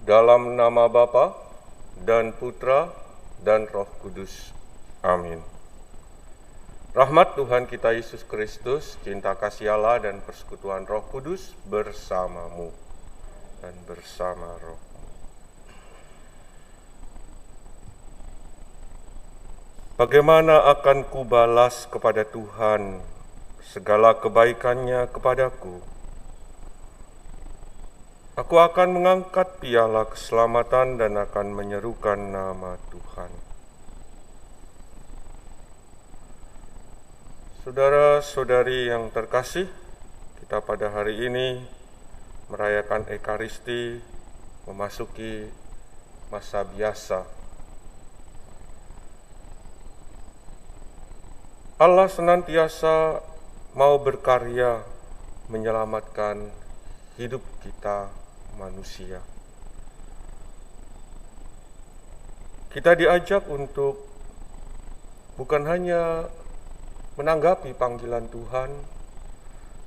dalam nama Bapa dan Putra dan Roh Kudus. Amin. Rahmat Tuhan kita Yesus Kristus, cinta kasih Allah dan persekutuan Roh Kudus bersamamu dan bersama roh. Bagaimana akan kubalas kepada Tuhan segala kebaikannya kepadaku? Aku akan mengangkat piala keselamatan dan akan menyerukan nama Tuhan. Saudara-saudari yang terkasih, kita pada hari ini merayakan Ekaristi, memasuki masa biasa. Allah senantiasa mau berkarya menyelamatkan hidup kita manusia. Kita diajak untuk bukan hanya menanggapi panggilan Tuhan,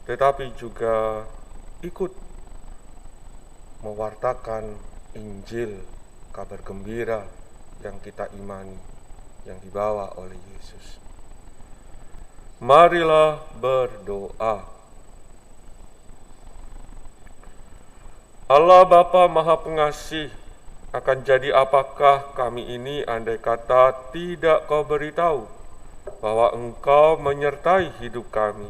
tetapi juga ikut mewartakan Injil, kabar gembira yang kita imani, yang dibawa oleh Yesus. Marilah berdoa. Allah Bapa Maha Pengasih, akan jadi apakah kami ini andai kata tidak Kau beritahu bahwa Engkau menyertai hidup kami.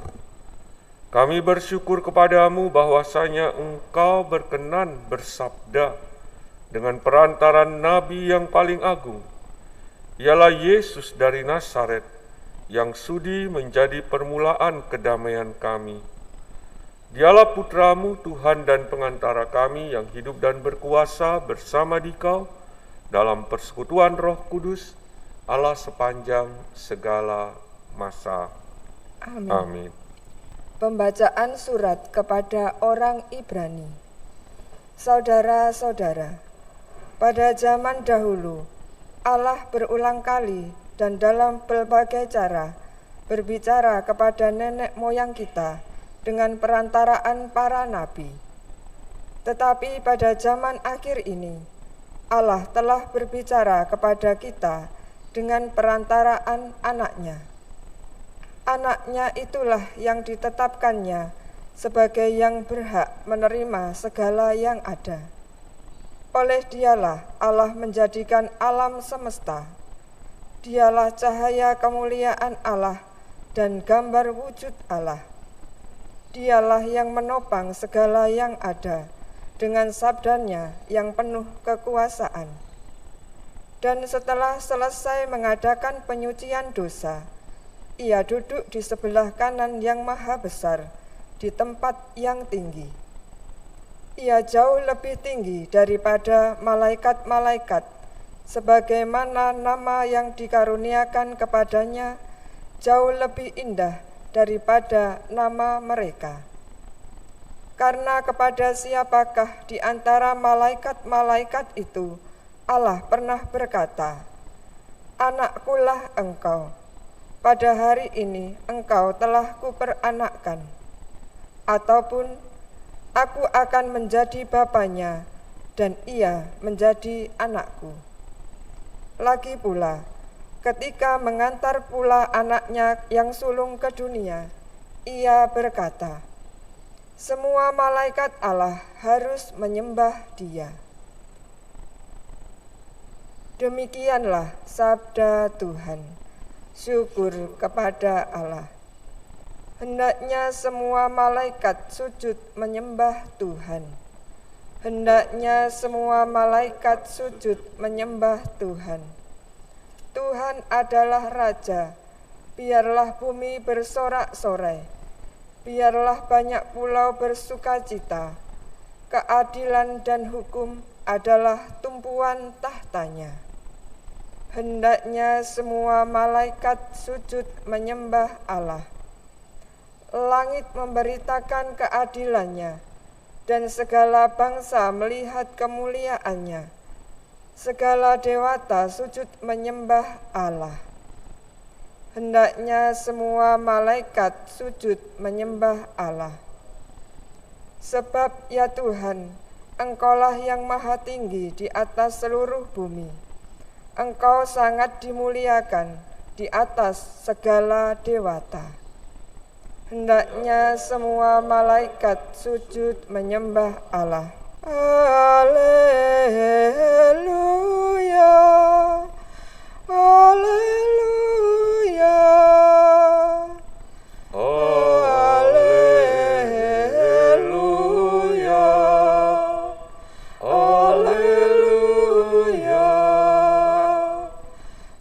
Kami bersyukur kepadamu bahwasanya Engkau berkenan bersabda dengan perantaran Nabi yang paling agung, ialah Yesus dari Nazaret, yang sudi menjadi permulaan kedamaian kami. Dialah Putramu, Tuhan dan pengantara kami yang hidup dan berkuasa bersama Dikau dalam persekutuan Roh Kudus, Allah sepanjang segala masa. Amin. Amin. Pembacaan surat kepada orang Ibrani. Saudara-saudara, pada zaman dahulu Allah berulang kali dan dalam berbagai cara berbicara kepada nenek moyang kita dengan perantaraan para nabi. Tetapi pada zaman akhir ini, Allah telah berbicara kepada kita dengan perantaraan anaknya. Anaknya itulah yang ditetapkannya sebagai yang berhak menerima segala yang ada. Oleh Dialah Allah menjadikan alam semesta. Dialah cahaya kemuliaan Allah dan gambar wujud Allah. Dialah yang menopang segala yang ada dengan sabdanya yang penuh kekuasaan. Dan setelah selesai mengadakan penyucian dosa, Ia duduk di sebelah kanan yang maha besar di tempat yang tinggi. Ia jauh lebih tinggi daripada malaikat-malaikat, sebagaimana nama yang dikaruniakan kepadanya jauh lebih indah daripada nama mereka. Karena kepada siapakah di antara malaikat-malaikat itu Allah pernah berkata, "Anakkulah engkau, pada hari ini engkau telah kuperanakkan," ataupun "Aku akan menjadi bapanya dan ia menjadi anakku." Lagi pula, ketika mengantar pula anaknya yang sulung ke dunia, Ia berkata, "Semua malaikat Allah harus menyembah Dia." Demikianlah sabda Tuhan. Syukur kepada Allah. Hendaknya semua malaikat sujud menyembah Tuhan. Hendaknya semua malaikat sujud menyembah Tuhan. Tuhan adalah Raja, biarlah bumi bersorak-sorai, biarlah banyak pulau bersukacita, keadilan dan hukum adalah tumpuan tahtanya. Hendaknya semua malaikat sujud menyembah Allah. Langit memberitakan keadilannya, dan segala bangsa melihat kemuliaannya. Segala dewata sujud menyembah Allah. Hendaknya semua malaikat sujud menyembah Allah. Sebab ya Tuhan, Engkaulah yang maha tinggi di atas seluruh bumi. Engkau sangat dimuliakan di atas segala dewata. Hendaknya semua malaikat sujud menyembah Allah. Haleluya, haleluya, haleluya, haleluya.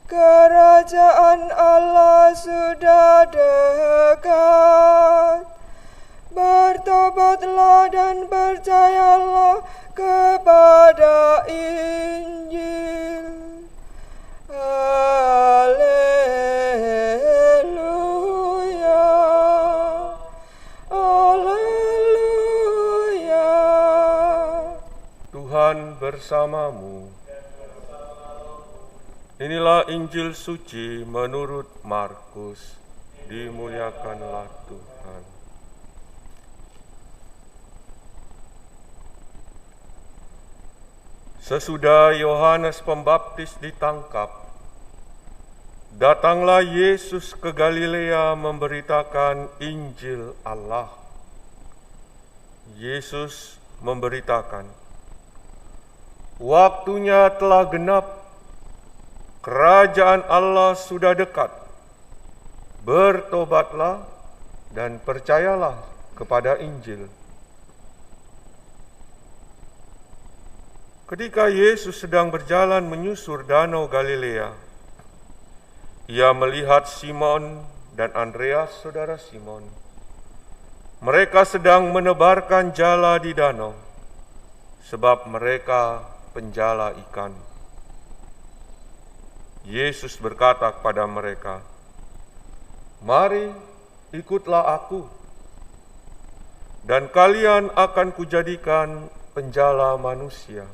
Kerajaan Allah sudah dekat. Bertobatlah dan percayalah kepada Injil. Haleluya, haleluya. Tuhan bersamamu. Inilah Injil suci menurut Markus. Dimuliakanlah Tuhan. Sesudah Yohanes Pembaptis ditangkap, datanglah Yesus ke Galilea memberitakan Injil Allah. Yesus memberitakan, "Waktunya telah genap, kerajaan Allah sudah dekat. Bertobatlah dan percayalah kepada Injil." Ketika Yesus sedang berjalan menyusur danau Galilea, Ia melihat Simon dan Andreas, saudara Simon. Mereka sedang menebarkan jala di danau, sebab mereka penjala ikan. Yesus berkata kepada mereka, "Mari, ikutlah aku, dan kalian akan kujadikan penjala manusia."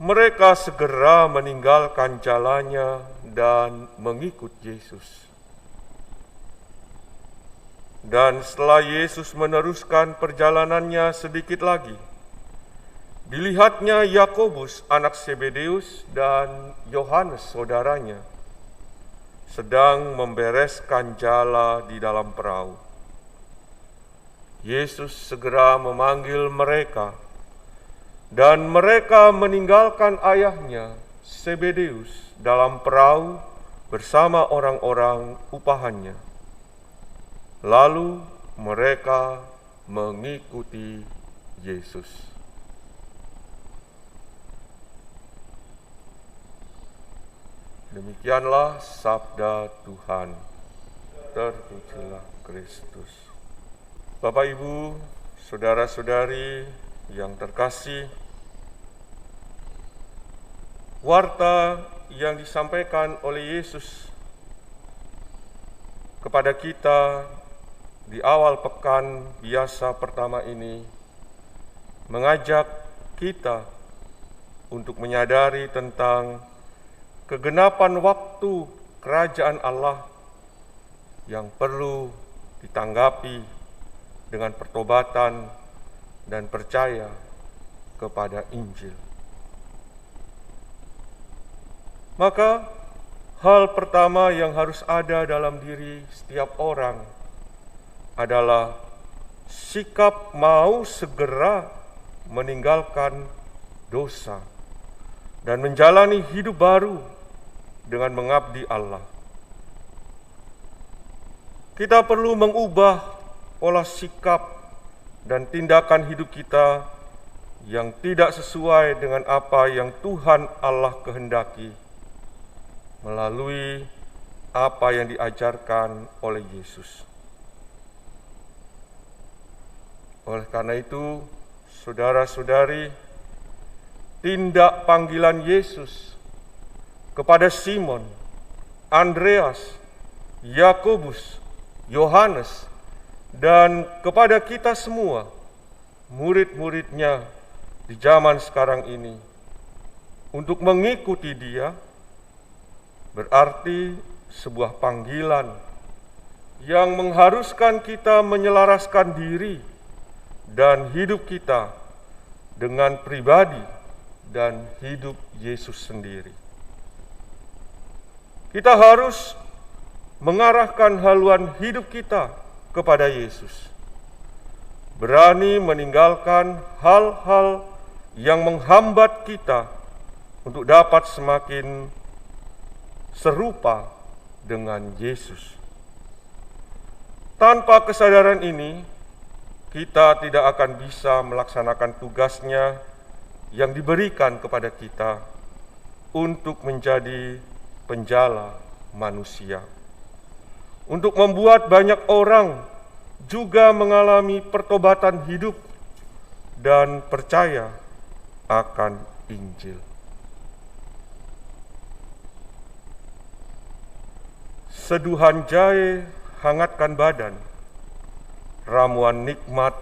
Mereka segera meninggalkan jalannya dan mengikut Yesus. Dan setelah Yesus meneruskan perjalanannya sedikit lagi, dilihatnya Yakobus anak Zebedeus dan Yohanes saudaranya sedang membereskan jala di dalam perahu. Yesus segera memanggil mereka, dan mereka meninggalkan ayahnya Zebedeus dalam perahu bersama orang-orang upahannya. Lalu mereka mengikuti Yesus. Demikianlah sabda Tuhan. Terpujilah Kristus. Bapak, Ibu, saudara-saudari yang terkasih, warta yang disampaikan oleh Yesus kepada kita di awal pekan biasa pertama ini mengajak kita untuk menyadari tentang kegenapan waktu kerajaan Allah yang perlu ditanggapi dengan pertobatan dan percaya kepada Injil. Maka hal pertama yang harus ada dalam diri setiap orang adalah sikap mau segera meninggalkan dosa dan menjalani hidup baru dengan mengabdi Allah. Kita perlu mengubah pola sikap dan tindakan hidup kita yang tidak sesuai dengan apa yang Tuhan Allah kehendaki melalui apa yang diajarkan oleh Yesus. Oleh karena itu, saudara-saudari, tindak panggilan Yesus kepada Simon, Andreas, Yakobus, Yohanes, dan kepada kita semua, murid-muridnya di zaman sekarang ini, untuk mengikuti Dia, berarti sebuah panggilan yang mengharuskan kita menyelaraskan diri dan hidup kita dengan pribadi dan hidup Yesus sendiri. Kita harus mengarahkan haluan hidup kita kepada Yesus. Berani meninggalkan hal-hal yang menghambat kita untuk dapat semakin serupa dengan Yesus. Tanpa kesadaran ini, kita tidak akan bisa melaksanakan tugasnya yang diberikan kepada kita untuk menjadi penjala manusia. Untuk membuat banyak orang juga mengalami pertobatan hidup dan percaya akan Injil. Seduhan jahe hangatkan badan, ramuan nikmat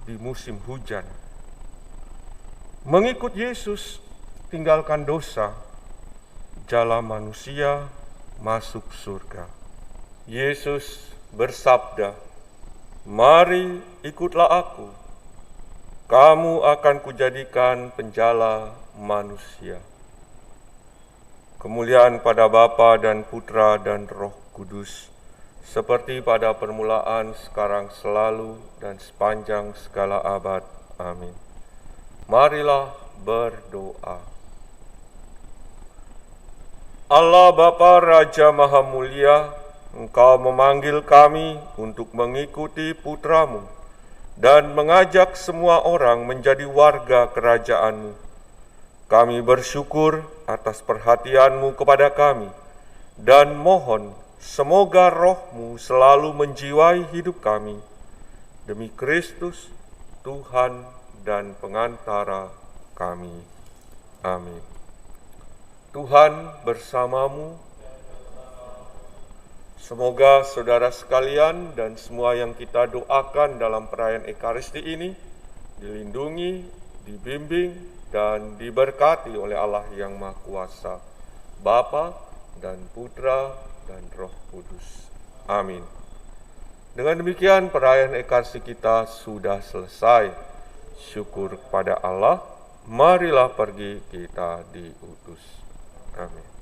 di musim hujan. Mengikut Yesus, tinggalkan dosa, jala manusia masuk surga. Yesus bersabda, "Mari ikutlah aku, kamu akan kujadikan penjala manusia." Kemuliaan pada Bapa dan Putra dan Roh Kudus, seperti pada permulaan, sekarang, selalu, dan sepanjang segala abad. Amin. Marilah berdoa. Allah Bapa Raja Maha Mulia, Engkau memanggil kami untuk mengikuti Putra-Mu dan mengajak semua orang menjadi warga kerajaan-Mu. Kami bersyukur atas perhatian-Mu kepada kami dan mohon semoga Roh-Mu selalu menjiwai hidup kami. Demi Kristus, Tuhan dan pengantara kami. Amin. Tuhan bersamamu. Semoga saudara sekalian dan semua yang kita doakan dalam perayaan Ekaristi ini dilindungi, dibimbing, dan diberkati oleh Allah yang Maha Kuasa, Bapa dan Putra dan Roh Kudus. Amin. Dengan demikian perayaan Ekaristi kita sudah selesai. Syukur kepada Allah, marilah pergi kita diutus. Amin.